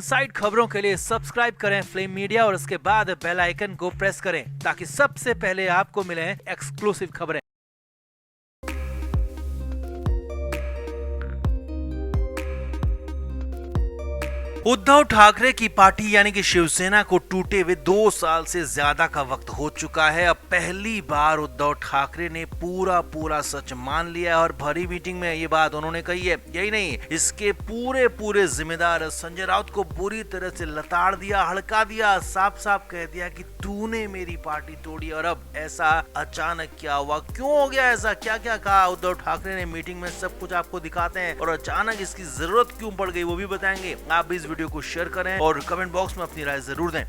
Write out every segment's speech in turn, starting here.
Side खबरों के लिए सब्सक्राइब करें फ्लेम मीडिया और उसके बाद बेल आइकन को प्रेस करें ताकि सबसे पहले आपको मिले एक्सक्लूसिव खबरें। उद्धव ठाकरे की पार्टी यानी कि शिवसेना को टूटे हुए 2 साल से ज्यादा का वक्त हो चुका है। अब पहली बार उद्धव ठाकरे ने पूरा सच मान लिया और भरी मीटिंग में ये बात उन्होंने कही है। यही नहीं, इसके पूरे जिम्मेदार संजय राउत को बुरी तरह से लताड़ दिया, हड़का दिया, साफ कह दिया कि तूने मेरी पार्टी तोड़ी। और अब ऐसा अचानक क्या हुआ, क्यों हो गया ऐसा, क्या कहा उद्धव ठाकरे ने मीटिंग में, सब कुछ आपको दिखाते हैं और अचानक इसकी जरूरत क्यों पड़ गई वो भी बताएंगे। आप इस वीडियो को शेयर करें और कमेंट बॉक्स में अपनी राय जरूर दें।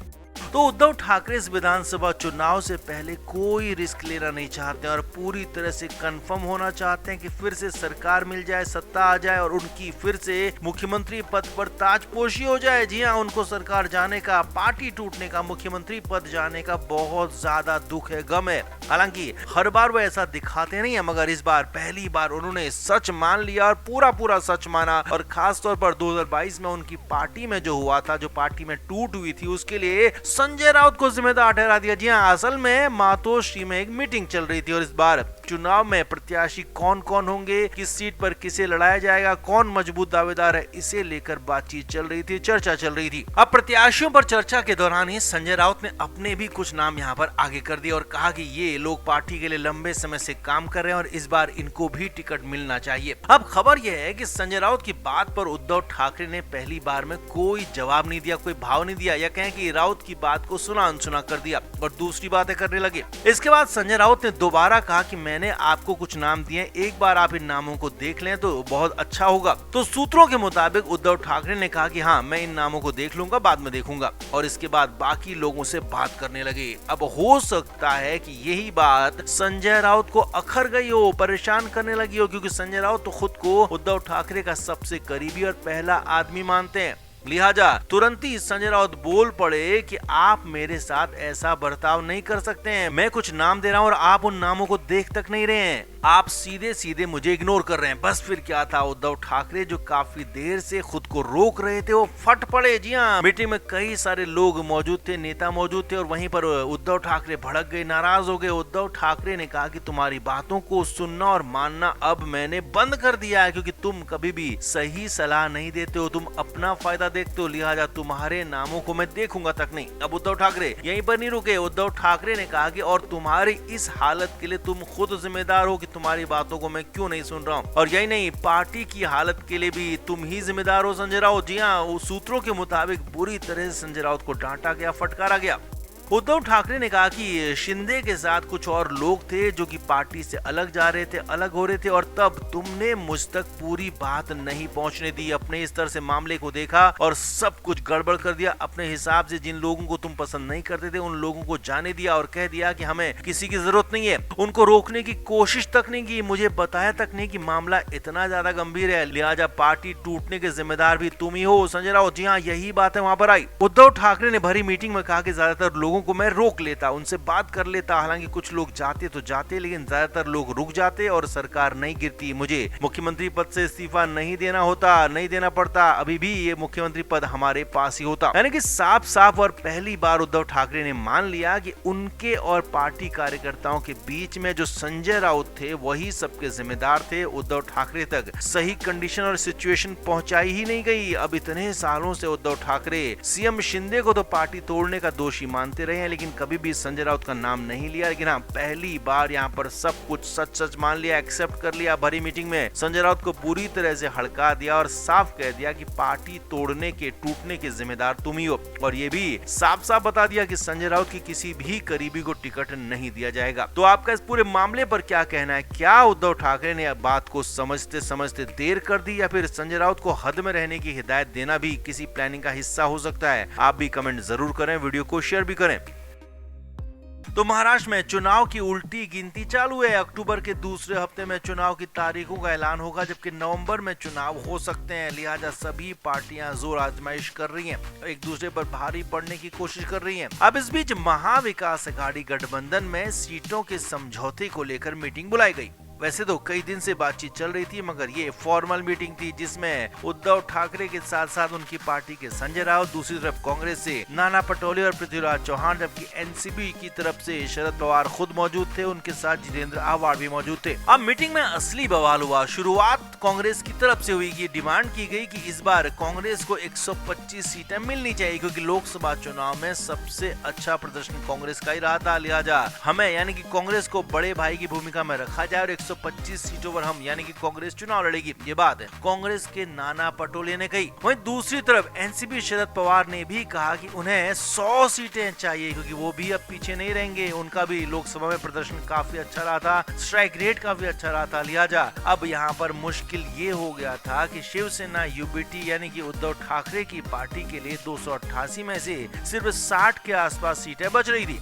तो उद्धव ठाकरे इस विधानसभा चुनाव से पहले कोई रिस्क लेना नहीं चाहते और पूरी तरह से कंफर्म होना चाहते हैं कि फिर से सरकार मिल जाए, सत्ता आ जाए और उनकी फिर से मुख्यमंत्री पद पर ताजपोशी हो जाए। जी हाँ, उनको सरकार जाने का, पार्टी टूटने का, मुख्यमंत्री पद जाने का बहुत ज्यादा दुख है, गम है। हालांकि हर बार वो ऐसा दिखाते नहीं है, मगर इस बार पहली बार उन्होंने सच मान लिया और पूरा सच माना। और खास तौर पर 2022 में उनकी पार्टी में जो हुआ था, जो पार्टी में टूट हुई थी, उसके लिए संजय राउत को जिम्मेदार ठहरा दिया। जी हाँ, असल में मातोश्री में एक मीटिंग चल रही थी और इस बार चुनाव में प्रत्याशी कौन होंगे, किस सीट पर किसे लड़ाया जाएगा, कौन मजबूत दावेदार है, इसे लेकर बातचीत चल रही थी, चर्चा चल रही थी। अब प्रत्याशियों पर चर्चा के दौरान ही संजय राउत ने अपने भी कुछ नाम यहाँ पर आगे कर दिए और कहा कि ये लोग पार्टी के लिए लंबे समय से काम कर रहे हैं और इस बार इनको भी टिकट मिलना चाहिए। अब खबर यह है कि संजय राउत की बात पर उद्धव ठाकरे ने पहली बार में कोई जवाब नहीं दिया, कोई भाव नहीं दिया, या कहें कि राउत की बात को सुना अनसुना कर दिया और दूसरी बातें करने लगे। इसके बाद संजय राउत ने दोबारा कहा कि मैंने आपको कुछ नाम दिए, एक बार आप इन नामों को देख लें तो बहुत अच्छा होगा। तो सूत्रों के मुताबिक उद्धव ठाकरे ने कहा कि हाँ, मैं इन नामों को देख लूंगा, बाद में देखूंगा, और इसके बाद बाकी लोगों से बात करने लगे। अब हो सकता है कि यही बात संजय राउत को अखर गई हो, परेशान करने लगी हो, क्योंकि संजय राउत तो खुद को उद्धव ठाकरे का सबसे करीबी और पहला आदमी मानते हैं। लिहाजा तुरंत ही संजय राउत बोल पड़े कि आप मेरे साथ ऐसा बर्ताव नहीं कर सकते हैं। मैं कुछ नाम दे रहा हूं और आप उन नामों को देख तक नहीं रहे हैं, आप सीधे मुझे इग्नोर कर रहे हैं। बस फिर क्या था, उद्धव ठाकरे जो काफी देर से खुद को रोक रहे थे वो फट पड़े। जी हाँ, मीटिंग में कई सारे लोग मौजूद थे, नेता मौजूद थे और वहीं पर उद्धव ठाकरे भड़क गए, नाराज हो गए। उद्धव ठाकरे ने कहा कि तुम्हारी बातों को सुनना और मानना अब मैंने बंद कर दिया है, क्योंकि तुम कभी भी सही सलाह नहीं देते हो, तुम अपना फायदा देखते हो, लिहाजा तुम्हारे नामों को मैं देखूंगा तक नहीं। अब उद्धव ठाकरे यहीं पर नहीं रुके। उद्धव ठाकरे ने कहा कि और तुम्हारी इस हालत के लिए तुम खुद जिम्मेदार हो कि तुम्हारी बातों को मैं क्यों नहीं सुन रहा हूँ, और यही नहीं, पार्टी की हालत के लिए भी तुम ही जिम्मेदार हो संजय राउत। जी हाँ, सूत्रों के मुताबिक बुरी तरह से संजय राउत को डांटा गया, फटकारा गया। उद्धव ठाकरे ने कहा कि शिंदे के साथ कुछ और लोग थे जो कि पार्टी से अलग जा रहे थे, अलग हो रहे थे, और तब तुमने मुझ तक पूरी बात नहीं पहुंचने दी, अपने स्तर से मामले को देखा और सब कुछ गड़बड़ कर दिया। अपने हिसाब से जिन लोगों को तुम पसंद नहीं करते थे उन लोगों को जाने दिया और कह दिया कि हमें किसी की जरूरत नहीं है। उनको रोकने की कोशिश तक नहीं की, मुझे बताया तक नहीं कि मामला इतना ज्यादा गंभीर है, लिहाजा पार्टी टूटने के जिम्मेदार भी तुम ही हो संजय राउत। जी हाँ, यही बात है वहां पर आई। उद्धव ठाकरे ने भरी मीटिंग में कहा कि ज्यादातर लोगों को मैं रोक लेता, उनसे बात कर लेता, हालांकि कुछ लोग जाते तो जाते, लेकिन ज्यादातर लोग रुक जाते और सरकार नहीं गिरती। मुझे मुख्यमंत्री पद से इस्तीफा नहीं देना होता, नहीं देना पड़ता, अभी भी ये मुख्यमंत्री पद हमारे पास ही होता। यानी कि साफ और पहली बार उद्धव ठाकरे ने मान लिया कि उनके और पार्टी कार्यकर्ताओं के बीच में जो संजय राउत थे वही सबके जिम्मेदार थे। उद्धव ठाकरे तक सही कंडीशन और सिचुएशन पहुंचाई ही नहीं गई। अब इतने सालों से उद्धव ठाकरे सीएम शिंदे को तो पार्टी तोड़ने का दोषी मानते रहे हैं, लेकिन कभी भी संजय राउत का नाम नहीं लिया। लेकिन हाँ, पहली बार यहाँ पर सब कुछ सच मान लिया, एक्सेप्ट कर लिया। भरी मीटिंग में संजय राउत को बुरी तरह से हड़का दिया और साफ कह दिया कि पार्टी तोड़ने के, टूटने के जिम्मेदार तुम ही हो, और ये भी साफ बता दिया कि संजय राउत की किसी भी करीबी को टिकट नहीं दिया जाएगा। तो आपका इस पूरे मामले पर क्या कहना है? क्या उद्धव ठाकरे ने बात को समझते देर कर दी, या फिर संजय राउत को हद में रहने की हिदायत देना भी किसी प्लानिंग का हिस्सा हो सकता है? आप भी कमेंट जरूर करें, वीडियो को शेयर भी करें। तो महाराष्ट्र में चुनाव की उल्टी गिनती चालू है। अक्टूबर के दूसरे हफ्ते में चुनाव की तारीखों का ऐलान होगा, जबकि नवंबर में चुनाव हो सकते हैं। लिहाजा सभी पार्टियां जोर आजमाइश कर रही हैं, एक दूसरे पर भारी पड़ने की कोशिश कर रही हैं। अब इस बीच महाविकास अघाड़ी गठबंधन में सीटों के समझौते को लेकर मीटिंग बुलाई गई। वैसे तो कई दिन से बातचीत चल रही थी, मगर ये फॉर्मल मीटिंग थी जिसमें उद्धव ठाकरे के साथ साथ उनकी पार्टी के संजय राउत, दूसरी तरफ कांग्रेस से नाना पटोले और पृथ्वीराज चौहान, जबकि एनसीपी की तरफ से शरद पवार खुद मौजूद थे, उनके साथ जितेंद्र आव्हाड भी मौजूद थे। अब मीटिंग में असली बवाल हुआ। शुरुआत कांग्रेस की तरफ से हुई। ये डिमांड की गई कि इस बार कांग्रेस को 125 सीटें मिलनी चाहिए, क्योंकि लोकसभा चुनाव में सबसे अच्छा प्रदर्शन कांग्रेस का ही रहा था। लिहाजा हमें यानी कि कांग्रेस को बड़े भाई की भूमिका में रखा जाए और 125 सीटों पर हम यानी कि कांग्रेस चुनाव लड़ेगी। ये बात कांग्रेस के नाना पटोले ने कही। वहीं दूसरी तरफ एनसीपी शरद पवार ने भी कहा कि उन्हें 100 सीटें चाहिए, क्योंकि वो भी अब पीछे नहीं रहेंगे। उनका भी लोकसभा में प्रदर्शन काफी अच्छा रहा था, स्ट्राइक रेट काफी अच्छा रहा था। लिहाजा अब यहाँ पर मुश्किल ये हो गया था कि शिवसेना यूबीटी यानी कि उद्धव ठाकरे की पार्टी के लिए 288 में से सिर्फ 60 के आसपास सीटें बच रही थी।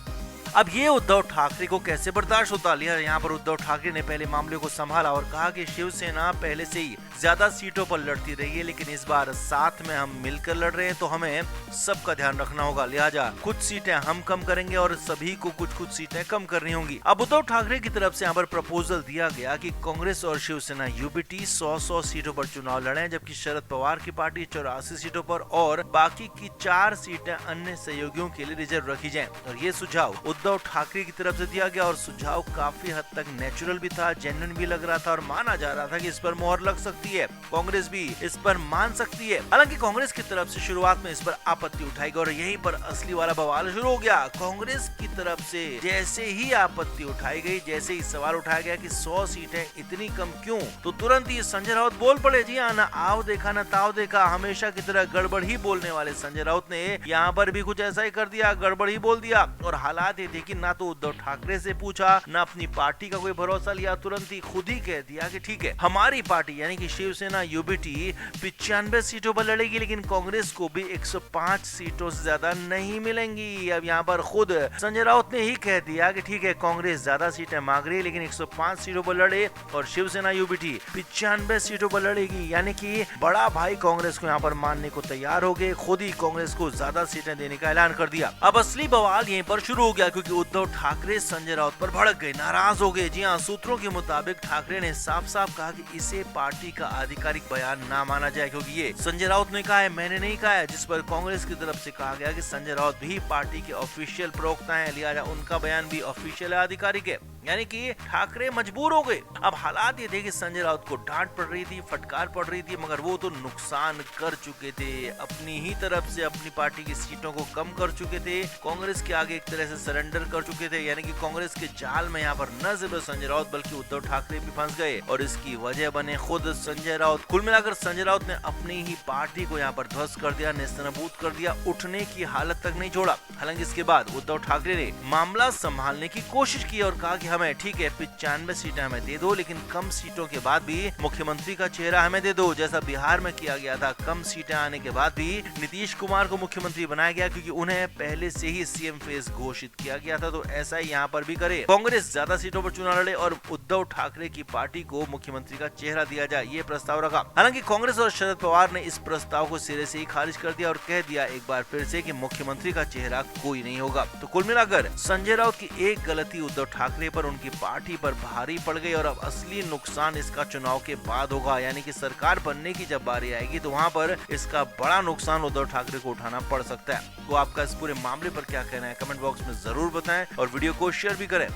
अब ये उद्धव ठाकरे को कैसे बर्दाश्त होता। लिया यहाँ पर उद्धव ठाकरे ने पहले मामले को संभाला और कहा कि शिवसेना पहले से ही ज्यादा सीटों पर लड़ती रही है, लेकिन इस बार साथ में हम मिलकर लड़ रहे हैं, तो हमें सबका ध्यान रखना होगा। लिहाजा कुछ सीटें हम कम करेंगे और सभी को कुछ सीटें कम करनी होंगी। अब उद्धव ठाकरे की तरफ से यहाँ पर प्रपोजल दिया गया कि कांग्रेस और शिवसेना यूबीटी 100 सीटों पर चुनाव लड़े, जबकि शरद पवार की पार्टी 84 सीटों पर और बाकी की 4 सीटें अन्य सहयोगियों के लिए रिजर्व रखी जाएं। और ये सुझाव उद्धव ठाकरे की तरफ से दिया गया और सुझाव काफी हद तक नेचुरल भी था, जेन्युइन भी लग रहा था और माना जा रहा था कि इस पर मोहर लग सकती है, कांग्रेस भी इस पर मान सकती है। हालांकि कांग्रेस की तरफ से शुरुआत में इस पर आपत्ति उठाई गई और यहीं पर असली वाला बवाल शुरू हो गया। कांग्रेस की तरफ से जैसे ही आपत्ति उठाई गई, जैसे ही सवाल उठाया गया कि 100 सीटें इतनी कम क्यों, तो तुरंत ही संजय राउत बोल पड़े। जी हाँ, ना आओ देखा ना ताव देखा, हमेशा की तरह गड़बड़ ही बोलने वाले संजय राउत ने यहाँ पर भी कुछ ऐसा ही कर दिया, गड़बड़ ही बोल दिया। और हालात ये देखिए, ना तो उद्धव ठाकरे से पूछा, ना अपनी पार्टी का कोई भरोसा लिया, तुरंत ही खुद ही कह दिया कि ठीक है, हमारी पार्टी यानी कि शिवसेना यूबीटी 95 सीटों पर लड़ेगी, लेकिन कांग्रेस को भी 105 सीटों से ज्यादा नहीं मिलेंगी। अब यहाँ पर खुद संजय राउत ने ही कह दिया कि ठीक है, कांग्रेस ज्यादा सीटें मांग रही है, लेकिन 105 सीटों पर लड़े और शिवसेना यूबीटी 95 सीटों पर लड़ेगी, यानी कि बड़ा भाई कांग्रेस को यहाँ पर मानने को तैयार हो गए, खुद ही कांग्रेस को ज्यादा सीटें देने का ऐलान कर दिया। अब असली बवाल यहीं पर शुरू हो गया, क्योंकि उद्धव ठाकरे संजय राउत पर भड़क गए, नाराज हो गए। जी हाँ, सूत्रों के मुताबिक ठाकरे ने साफ साफ कहा कि इसे पार्टी का आधिकारिक बयान ना माना जाए, क्योंकि ये संजय राउत ने कहा है, मैंने नहीं कहा है। जिस पर कांग्रेस की तरफ से कहा गया कि संजय राउत भी पार्टी के ऑफिशियल प्रवक्ता हैं, लिहाजा उनका बयान भी ऑफिशियल आधिकारिक है, यानी कि ठाकरे मजबूर हो गए। अब हालात ये थे कि संजय राउत को डांट पड़ रही थी, फटकार पड़ रही थी, मगर वो तो नुकसान कर चुके थे, अपनी ही तरफ से अपनी पार्टी की सीटों को कम कर चुके थे, कांग्रेस के आगे एक तरह से सरेंडर कर चुके थे, यानी कि कांग्रेस के जाल में यहाँ पर न सिर्फ संजय राउत बल्कि उद्धव ठाकरे भी फंस गए और इसकी वजह बने खुद संजय राउत। कुल मिलाकर संजय राउत ने अपनी ही पार्टी को यहाँ पर ध्वस्त कर दिया, नेस्तनाबूद कर दिया, उठने की हालत तक नहीं छोड़ा। हालांकि इसके बाद उद्धव ठाकरे ने मामला संभालने की कोशिश की और कहा कि हमें ठीक है 95 सीटें हमें दे दो, लेकिन कम सीटों के बाद भी मुख्यमंत्री का चेहरा हमें दे दो, जैसा बिहार में किया गया था। कम सीटें आने के बाद भी नीतीश कुमार को मुख्यमंत्री बनाया गया, क्योंकि उन्हें पहले से ही सीएम फेस घोषित किया गया था, तो ऐसा ही यहाँ पर भी करे, कांग्रेस ज्यादा सीटों पर चुनाव लड़े और उद्धव ठाकरे की पार्टी को मुख्यमंत्री का चेहरा दिया जाए, ये प्रस्ताव रखा। हालांकि कांग्रेस और शरद पवार ने इस प्रस्ताव को सिरे से ही खारिज कर दिया और कह दिया एक बार फिर से कि मुख्यमंत्री का चेहरा कोई नहीं होगा। तो कुल मिलाकर संजय राउत की एक गलती उद्धव ठाकरे पर, उनकी पार्टी पर भारी पड़ गई और अब असली नुकसान इसका चुनाव के बाद होगा, यानी कि सरकार बनने की जब बारी आएगी तो वहां पर इसका बड़ा नुकसान उद्धव ठाकरे को उठाना पड़ सकता है। तो आपका इस पूरे मामले पर क्या कहना है, कमेंट बॉक्स में जरूर बताएं और वीडियो को शेयर भी करें।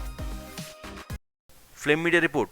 Flame media report.